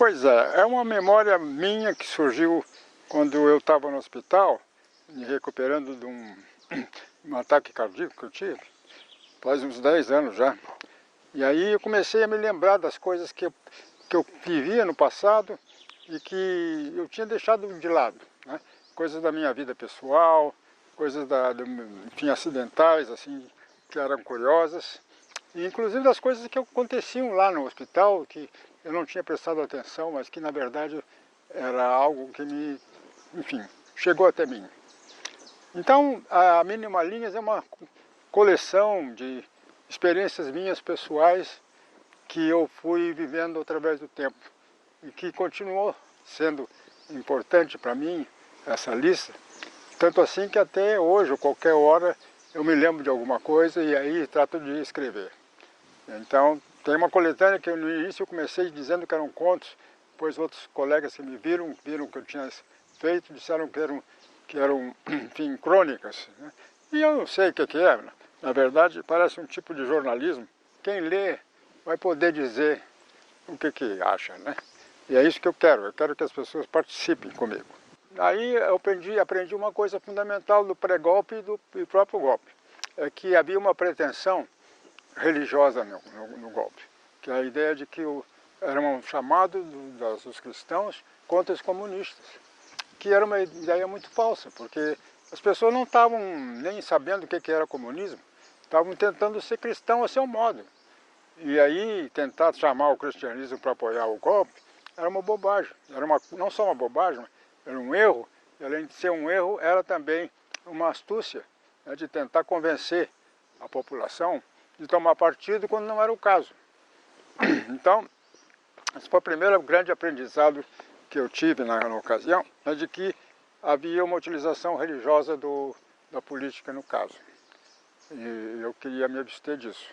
Pois é uma memória minha que surgiu quando eu estava no hospital, me recuperando de um ataque cardíaco que eu tive, faz uns 10 anos já. E aí eu comecei a me lembrar das coisas que eu vivia no passado e que eu tinha deixado de lado, né? Coisas da minha vida pessoal, coisas enfim, acidentais, assim, que eram curiosas. E, inclusive das coisas que aconteciam lá no hospital, que eu não tinha prestado atenção, mas que na verdade era algo que enfim, chegou até mim. Então, a Mínima Linhas é uma coleção de experiências minhas pessoais que eu fui vivendo através do tempo e que continuou sendo importante para mim, essa lista, tanto assim que até hoje, ou qualquer hora, eu me lembro de alguma coisa e aí trato de escrever. Então, tem uma coletânea que no início eu comecei dizendo que eram contos, depois outros colegas que me viram que eu tinha feito, disseram que eram enfim, crônicas, né? E eu não sei o que é, na verdade parece um tipo de jornalismo. Quem lê vai poder dizer o que acha, né? E é isso que eu quero que as pessoas participem comigo. Aí eu aprendi uma coisa fundamental do pré-golpe e do próprio golpe, é que havia uma pretensão religiosa no golpe, que é a ideia de que era um chamado dos cristãos contra os comunistas, que era uma ideia muito falsa, porque as pessoas não estavam nem sabendo o que era comunismo, estavam tentando ser cristão a seu modo. E aí tentar chamar o cristianismo para apoiar o golpe era uma bobagem, não só uma bobagem, era um erro, e além de ser um erro, era também uma astúcia, né, de tentar convencer a população de tomar partido quando não era o caso. Então, esse foi o primeiro grande aprendizado que eu tive na ocasião, é de que havia uma utilização religiosa da política no caso. E eu queria me abster disso.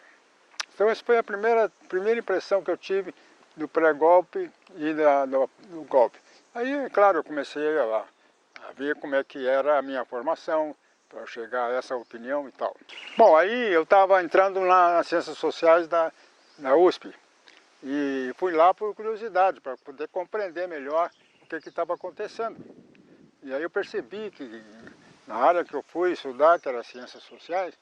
Então essa foi a primeira impressão que eu tive do pré-golpe e do golpe. Aí, claro, eu comecei a ver como é que era a minha formação, para chegar a essa opinião e tal. Bom, aí eu estava entrando nas Ciências Sociais da USP e fui lá por curiosidade, para poder compreender melhor o que estava acontecendo. E aí eu percebi que na área que eu fui estudar, que era Ciências Sociais,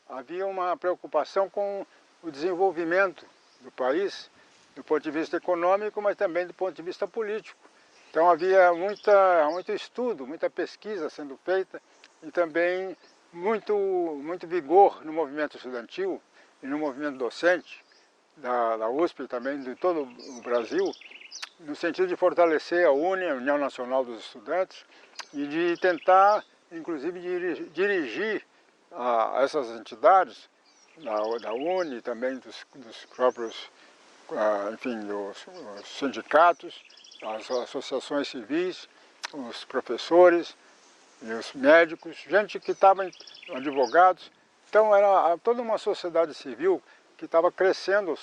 havia uma preocupação com o desenvolvimento do país, do ponto de vista econômico, mas também do ponto de vista político. Então havia muito estudo, muita pesquisa sendo feita e também muito vigor no movimento estudantil e no movimento docente da USP e também de todo o Brasil, no sentido de fortalecer a UNE, a União Nacional dos Estudantes, e de tentar, inclusive, dirigir essas entidades, da UNE e também dos próprios, enfim, os sindicatos, as associações civis, os professores e os médicos, gente que estava, advogados. Então era toda uma sociedade civil que estava crescendo,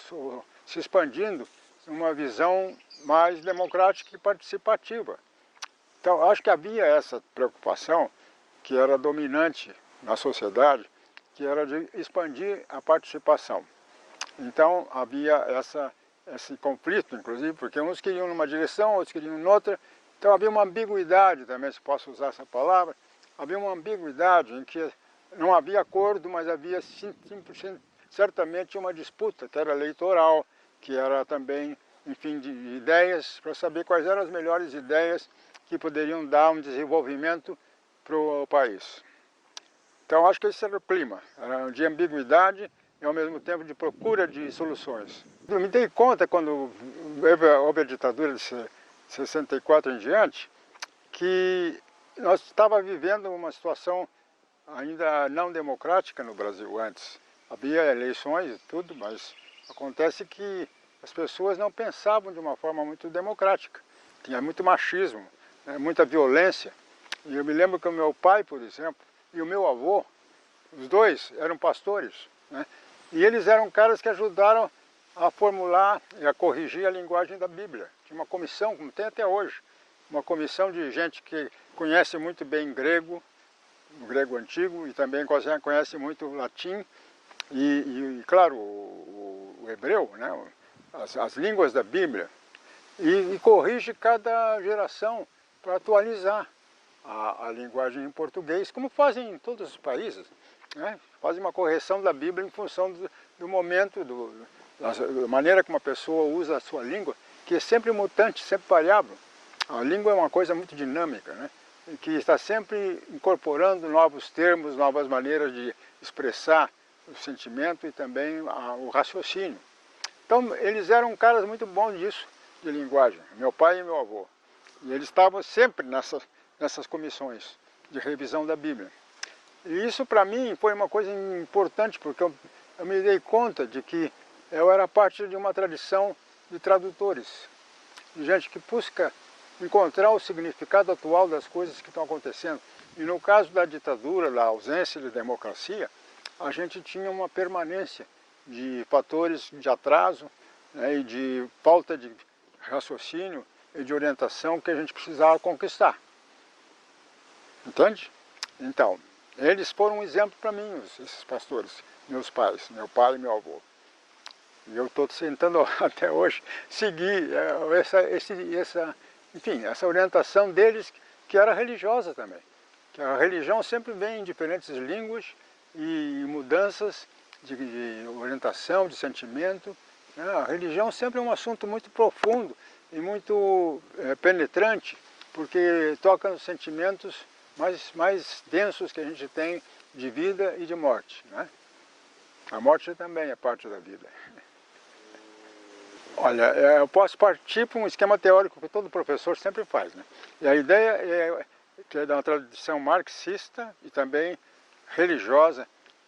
se expandindo, numa visão mais democrática e participativa. Então acho que havia essa preocupação que era dominante na sociedade, que era de expandir a participação. Então havia esse conflito, inclusive, porque uns queriam numa direção, outros queriam noutra. Então havia uma ambiguidade também, se posso usar essa palavra, havia uma ambiguidade em que não havia acordo, mas havia certamente uma disputa, que era eleitoral, que era também, enfim, de ideias, para saber quais eram as melhores ideias que poderiam dar um desenvolvimento para o país. Então acho que esse era o clima, era de ambiguidade e ao mesmo tempo de procura de soluções. Eu me dei conta quando houve a ditadura de 64 em diante, que nós estávamos vivendo uma situação ainda não democrática no Brasil antes. Havia eleições e tudo, mas acontece que as pessoas não pensavam de uma forma muito democrática. Tinha muito machismo, né, muita violência. E eu me lembro que o meu pai, por exemplo, e o meu avô, os dois eram pastores, né? E eles eram caras que ajudaram a formular e a corrigir a linguagem da Bíblia. Tinha uma comissão, como tem até hoje, uma comissão de gente que conhece muito bem grego, o grego antigo, e também conhece muito o latim, e claro, o hebreu, né? As línguas da Bíblia. e corrige cada geração para atualizar a linguagem em português, como fazem em todos os países, né? Fazem uma correção da Bíblia em função do momento, da maneira como a pessoa usa a sua língua, que é sempre mutante, sempre variável. A língua é uma coisa muito dinâmica, né? Que está sempre incorporando novos termos, novas maneiras de expressar o sentimento e também o raciocínio. Então, eles eram caras muito bons disso, de linguagem, meu pai e meu avô. E eles estavam sempre nessas comissões de revisão da Bíblia. E isso para mim foi uma coisa importante, porque eu me dei conta de que eu era parte de uma tradição de tradutores, de gente que busca encontrar o significado atual das coisas que estão acontecendo. E no caso da ditadura, da ausência de democracia, a gente tinha uma permanência de fatores de atraso, né, e de falta de raciocínio e de orientação que a gente precisava conquistar. Entende? Então, eles foram um exemplo para mim, esses pastores, meus pais, meu pai e meu avô. E eu estou tentando até hoje seguir essa orientação deles, que era religiosa também. Que a religião sempre vem em diferentes línguas e mudanças de orientação, de sentimento. A religião sempre é um assunto muito profundo e muito penetrante, porque toca nos sentimentos mais densos que a gente tem de vida e de morte, né? A morte também é parte da vida. Olha, eu posso partir para um esquema teórico que todo professor sempre faz, né? E a ideia é da tradição marxista e também religiosa,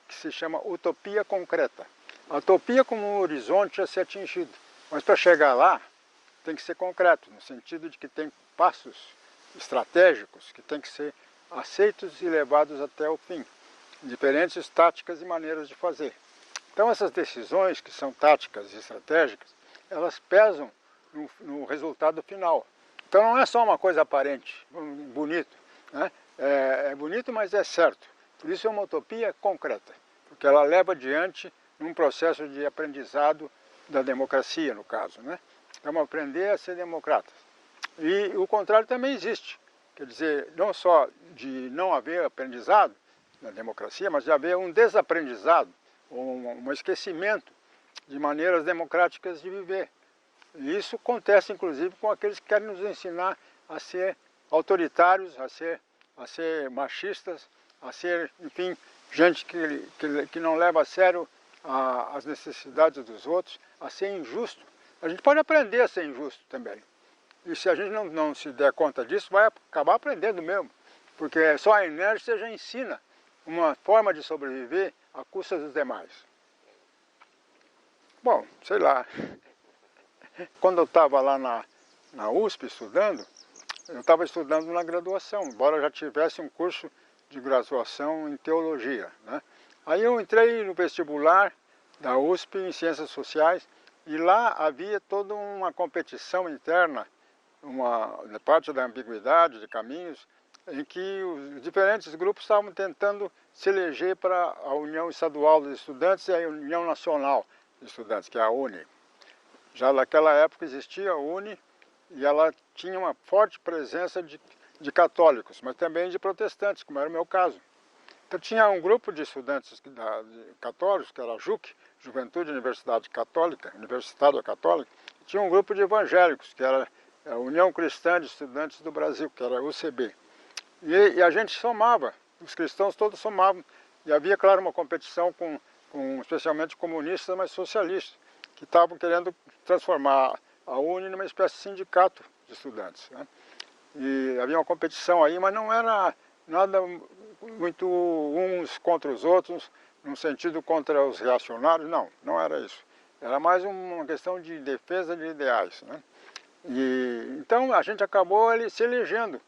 que se chama utopia concreta. A utopia como um horizonte a ser atingido, mas para chegar lá tem que ser concreto, no sentido de que tem passos estratégicos que têm que ser aceitos e levados até o fim, diferentes táticas e maneiras de fazer. Então essas decisões, que são táticas e estratégicas, elas pesam no resultado final. Então não é só uma coisa aparente, bonito, né? É bonito, mas é certo. Por isso é uma utopia concreta, porque ela leva adiante num processo de aprendizado da democracia, no caso, né? Vamos aprender a ser democratas. E o contrário também existe. Quer dizer, não só de não haver aprendizado na democracia, mas de haver um desaprendizado, um esquecimento de maneiras democráticas de viver. E isso acontece inclusive com aqueles que querem nos ensinar a ser autoritários, a ser machistas, a ser, enfim, gente que não leva a sério as necessidades dos outros, a ser injusto. A gente pode aprender a ser injusto também. E se a gente não se der conta disso, vai acabar aprendendo mesmo. Porque só a inércia já ensina uma forma de sobreviver à custa dos demais. Bom, sei lá. Quando eu estava lá na USP estudando, eu estava estudando na graduação, embora eu já tivesse um curso de graduação em teologia, né? Aí eu entrei no vestibular da USP em Ciências Sociais e lá havia toda uma competição interna, da parte da ambiguidade de caminhos, em que os diferentes grupos estavam tentando se eleger para a União Estadual dos Estudantes e a União Nacional de Estudantes, que é a UNE. Já naquela época existia a UNE e ela tinha uma forte presença de católicos, mas também de protestantes, como era o meu caso. Então tinha um grupo de estudantes católicos, que era a JUC, Juventude Universitária Católica, e tinha um grupo de evangélicos, que era a União Cristã de Estudantes do Brasil, que era a UCB. E a gente somava, os cristãos todos somavam, e havia, claro, uma competição com especialmente comunistas, mas socialistas, que estavam querendo transformar a UNE numa espécie de sindicato de estudantes, né? E havia uma competição aí, mas não era nada muito uns contra os outros, no sentido contra os reacionários, não era isso. Era mais uma questão de defesa de ideais, né? E então a gente acabou se elegendo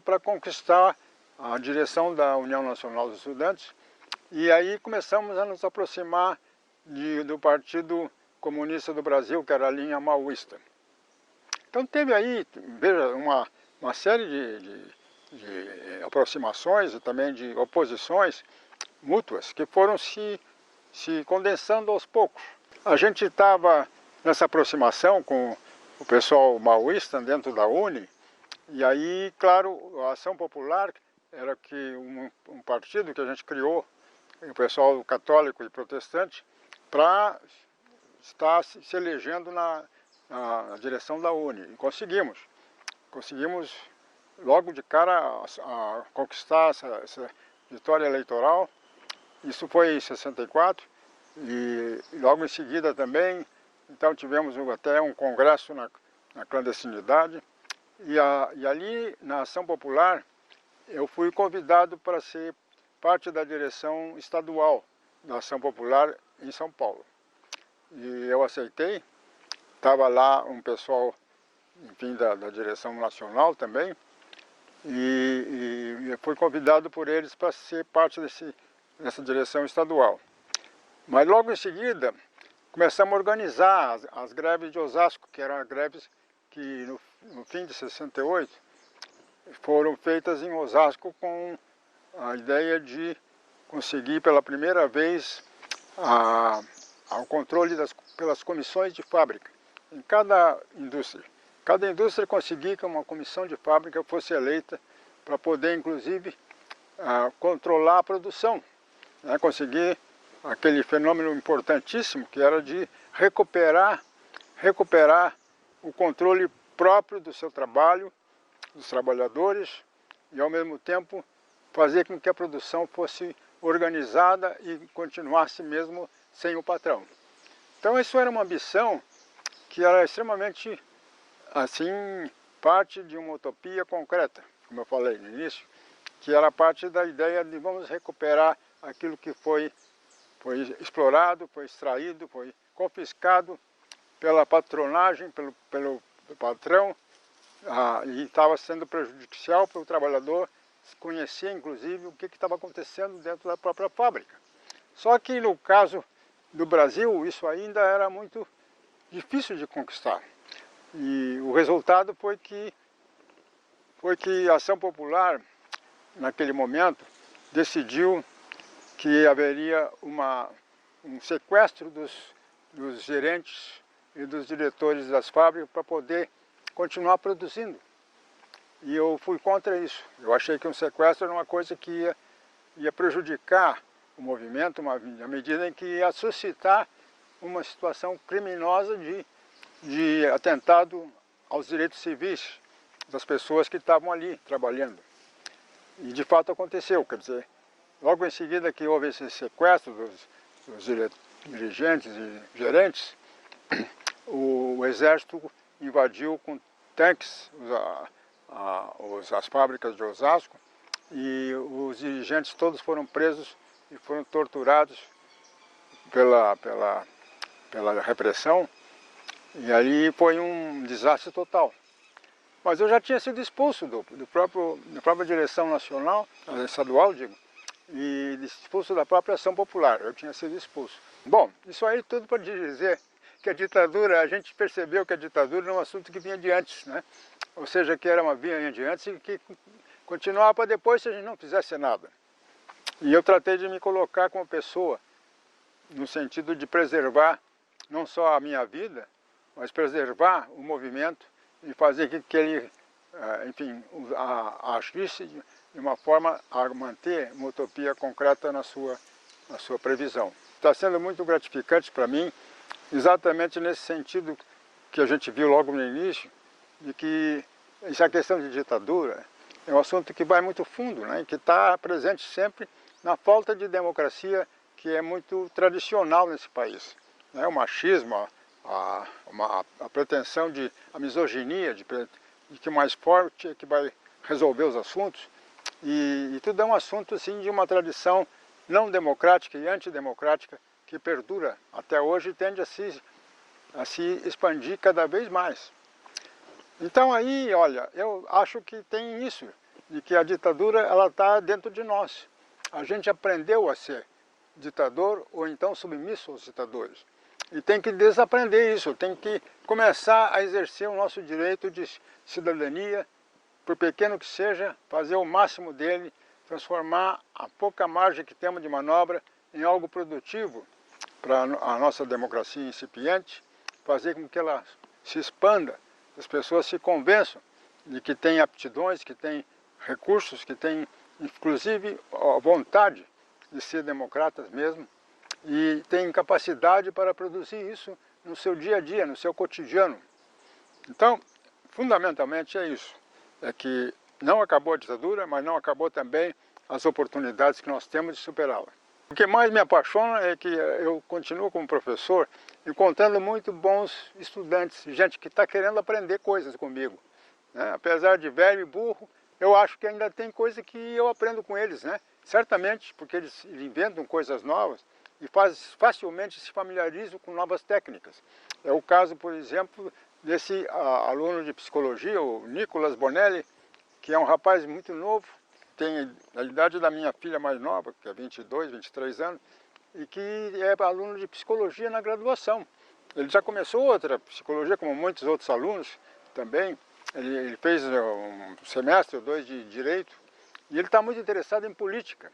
para conquistar a direção da União Nacional dos Estudantes, e aí começamos a nos aproximar do Partido Comunista do Brasil, que era a linha maoísta. Então teve aí, veja, uma série de aproximações e também de oposições mútuas que foram se condensando aos poucos. A gente estava nessa aproximação com o pessoal maoísta dentro da UNE, e aí, claro, a Ação Popular era que um partido que a gente criou, o pessoal católico e protestante, para estar se elegendo na direção da UNE. E conseguimos logo de cara a conquistar essa vitória eleitoral. Isso foi em 64 e logo em seguida também, então tivemos até um congresso na clandestinidade e ali na Ação Popular eu fui convidado para ser parte da direção estadual da Ação Popular em São Paulo. E eu aceitei, estava lá um pessoal, enfim, da direção nacional também, e fui convidado por eles para ser parte dessa direção estadual. Mas logo em seguida, começamos a organizar as greves de Osasco, que eram greves que no fim de 68 foram feitas em Osasco com a ideia de conseguir pela primeira vez o controle pelas comissões de fábrica em cada indústria. Cada indústria conseguia que uma comissão de fábrica fosse eleita para poder, inclusive, controlar a produção, né? Conseguir aquele fenômeno importantíssimo que era de recuperar o controle próprio do seu trabalho, dos trabalhadores, e ao mesmo tempo fazer com que a produção fosse organizada e continuasse mesmo sem o patrão. Então isso era uma ambição que era extremamente, assim, parte de uma utopia concreta, como eu falei no início, que era parte da ideia de vamos recuperar aquilo que foi explorado, foi extraído, foi confiscado pela patronagem, pelo patrão, e estava sendo prejudicial para o trabalhador conhecer, inclusive, o que estava acontecendo dentro da própria fábrica. Só que no caso do Brasil, isso ainda era muito difícil de conquistar. E o resultado foi que a Ação Popular, naquele momento, decidiu que haveria um sequestro dos gerentes e dos diretores das fábricas para poder continuar produzindo. E eu fui contra isso. Eu achei que um sequestro era uma coisa que ia prejudicar o movimento, à medida em que ia suscitar uma situação criminosa de atentado aos direitos civis das pessoas que estavam ali trabalhando. E de fato aconteceu, quer dizer, logo em seguida que houve esse sequestro dos dirigentes e gerentes, o exército invadiu com tanques as fábricas de Osasco e os dirigentes todos foram presos e foram torturados pela repressão, e ali foi um desastre total. Mas eu já tinha sido expulso da própria direção nacional, estadual, digo, e expulso da própria Ação Popular. Eu tinha sido expulso. Bom, isso aí tudo para dizer que a ditadura, a gente percebeu que a ditadura era um assunto que vinha de antes, né? Ou seja, que era uma vinha de antes e que continuava para depois se a gente não fizesse nada. E eu tratei de me colocar como pessoa, no sentido de preservar não só a minha vida, mas preservar o movimento e fazer que ele, enfim, agisse de uma forma a manter uma utopia concreta na sua previsão. Está sendo muito gratificante para mim, exatamente nesse sentido que a gente viu logo no início, de que essa questão de ditadura é um assunto que vai muito fundo, né, e que está presente sempre na falta de democracia que é muito tradicional nesse país, né, o machismo, a pretensão a misoginia, de que o mais forte é que vai resolver os assuntos, e tudo é um assunto assim, de uma tradição não democrática e antidemocrática que perdura até hoje e tende a se expandir cada vez mais. Então aí, olha, eu acho que tem isso, de que a ditadura ela está dentro de nós. A gente aprendeu a ser ditador ou então submisso aos ditadores. E tem que desaprender isso, tem que começar a exercer o nosso direito de cidadania, por pequeno que seja, fazer o máximo dele, transformar a pouca margem que temos de manobra em algo produtivo para a nossa democracia incipiente, fazer com que ela se expanda as pessoas se convençam de que têm aptidões, que têm recursos, que têm inclusive a vontade de ser democratas mesmo, e têm capacidade para produzir isso no seu dia a dia, no seu cotidiano. Então, fundamentalmente é isso, é que não acabou a ditadura, mas não acabou também as oportunidades que nós temos de superá-la. O que mais me apaixona é que eu continuo como professor, encontrando muito bons estudantes, gente que está querendo aprender coisas comigo, né? Apesar de velho e burro, eu acho que ainda tem coisa que eu aprendo com eles, né? Certamente, porque eles inventam coisas novas e facilmente se familiarizam com novas técnicas. É o caso, por exemplo, desse aluno de psicologia, o Nicolas Bonelli, que é um rapaz muito novo, tem a idade da minha filha mais nova, que é 22, 23 anos, e que é aluno de psicologia na graduação. Ele já começou outra psicologia, como muitos outros alunos também. Ele fez um semestre ou dois de direito, e ele está muito interessado em política.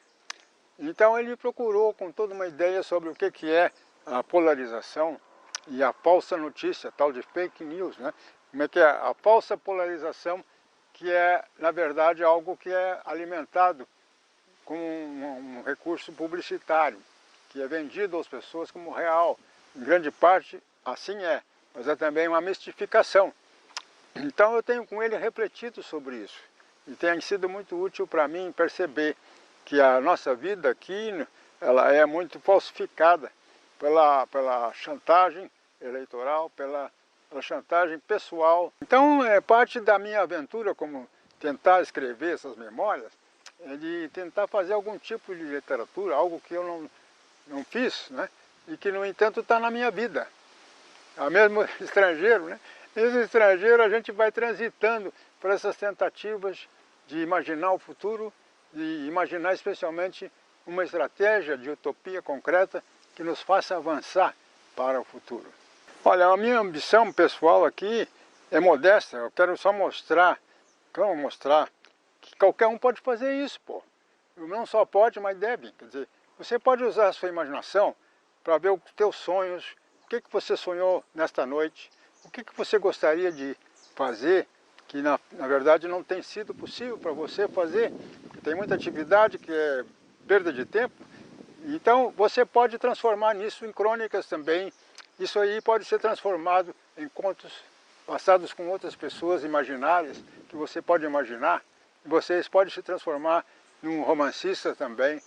Então ele me procurou com toda uma ideia sobre o que é a polarização e a falsa notícia, tal de fake news, né? Como é que é a falsa polarização, que é, na verdade, algo que é alimentado com um recurso publicitário, que é vendido às pessoas como real. Em grande parte, assim é, mas é também uma mistificação. Então eu tenho com ele refletido sobre isso, e tem sido muito útil para mim perceber que a nossa vida aqui, ela é muito falsificada pela chantagem eleitoral, pela chantagem pessoal. Então, parte da minha aventura como tentar escrever essas memórias, é de tentar fazer algum tipo de literatura, algo que eu não fiz, né? E que, no entanto, está na minha vida. É mesmo estrangeiro, né? Esse estrangeiro, a gente vai transitando por essas tentativas de imaginar o futuro, de imaginar especialmente uma estratégia de utopia concreta que nos faça avançar para o futuro. Olha, a minha ambição pessoal aqui é modesta, eu quero só mostrar que qualquer um pode fazer isso, pô. Não só pode, mas deve. Quer dizer, você pode usar a sua imaginação para ver os teus sonhos, o que você sonhou nesta noite, o que você gostaria de fazer, que na verdade não tem sido possível para você fazer, porque tem muita atividade que é perda de tempo. Então você pode transformar nisso em crônicas também. Isso aí pode ser transformado em contos passados com outras pessoas imaginárias, que você pode imaginar. Vocês podem se transformar num romancista também,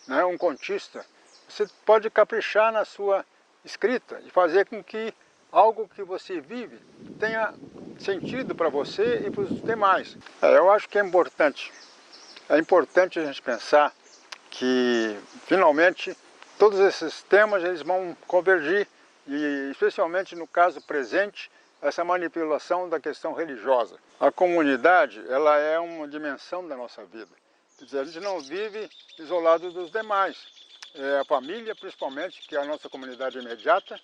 né? Um contista. Você pode caprichar na sua escrita e fazer com que algo que você vive tenha sentido para você e para os demais. Eu acho que é importante a gente pensar que finalmente todos esses temas eles vão convergir, e especialmente no caso presente, essa manipulação da questão religiosa. A comunidade, ela é uma dimensão da nossa vida. Quer dizer, a gente não vive isolado dos demais. A família, principalmente, que é a nossa comunidade imediata,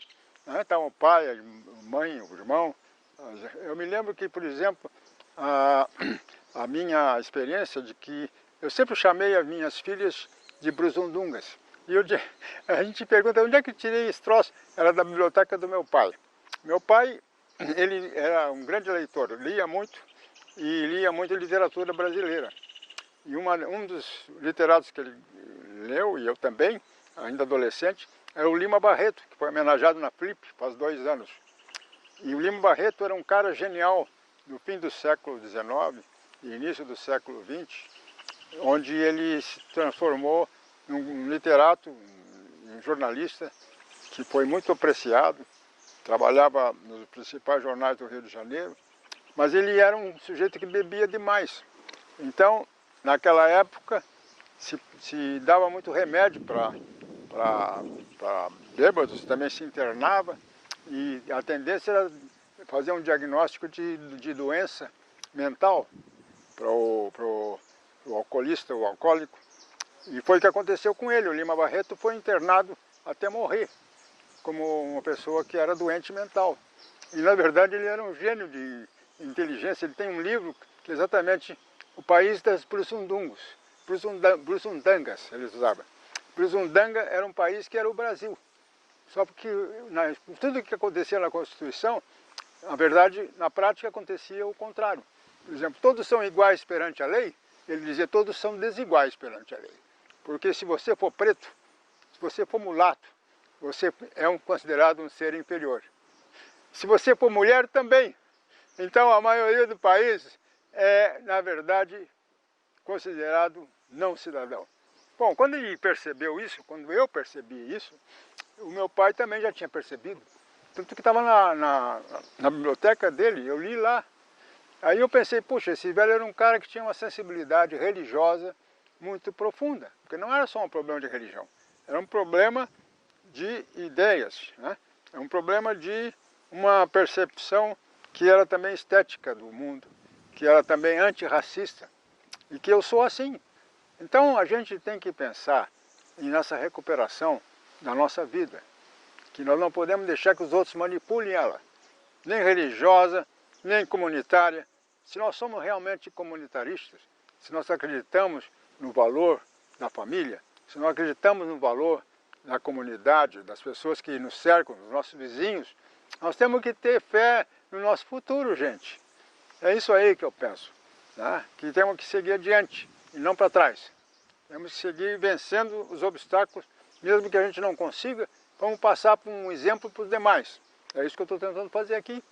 né? Então o pai, a mãe, o irmão. Eu me lembro que, por exemplo, a minha experiência de que eu sempre chamei as minhas filhas de brusundungas. E a gente pergunta, onde é que eu tirei esse troço? Era da biblioteca do meu pai. Meu pai, ele era um grande leitor, lia muito literatura brasileira. E um dos literatos que ele leu, e eu também, ainda adolescente, era o Lima Barreto, que foi homenageado na Flip faz 2 anos. E o Lima Barreto era um cara genial no fim do século XIX e início do século XX, onde ele se transformou num literato, um jornalista que foi muito apreciado, trabalhava nos principais jornais do Rio de Janeiro, mas ele era um sujeito que bebia demais. Então, naquela época, se dava muito remédio para bêbados, também se internava, e a tendência era fazer um diagnóstico de doença mental para o alcoolista, o alcoólico. E foi o que aconteceu com ele. O Lima Barreto foi internado até morrer, como uma pessoa que era doente mental. E na verdade ele era um gênio de inteligência. Ele tem um livro que é exatamente O País das Brusundungos, Brusundangas, eles usavam. Brusundanga era um país que era o Brasil. Só porque tudo que acontecia na Constituição Na verdade, na prática acontecia o contrário. Por exemplo, todos são iguais perante a lei, ele dizia todos são desiguais perante a lei. Porque se você for preto, se você for mulato, você é considerado um ser inferior. Se você for mulher, também. Então a maioria do país é, na verdade, considerado não cidadão. Bom, quando ele percebeu isso, quando eu percebi isso, o meu pai também já tinha percebido. Tanto que estava na biblioteca dele, eu li lá. Aí eu pensei, puxa, esse velho era um cara que tinha uma sensibilidade religiosa muito profunda. Porque não era só um problema de religião, era um problema de ideias, né? É um problema de uma percepção que era também estética do mundo, que era também antirracista, e que eu sou assim. Então a gente tem que pensar nessa recuperação da nossa vida, que nós não podemos deixar que os outros manipulem ela, nem religiosa, nem comunitária. Se nós somos realmente comunitaristas, se nós acreditamos no valor da família, se nós acreditamos no valor da comunidade, das pessoas que nos cercam, dos nossos vizinhos, nós temos que ter fé no nosso futuro, gente. É isso aí que eu penso, né? Que temos que seguir adiante e não para trás. Temos que seguir vencendo os obstáculos, mesmo que a gente não consiga, vamos passar por um exemplo para os demais. É isso que eu estou tentando fazer aqui.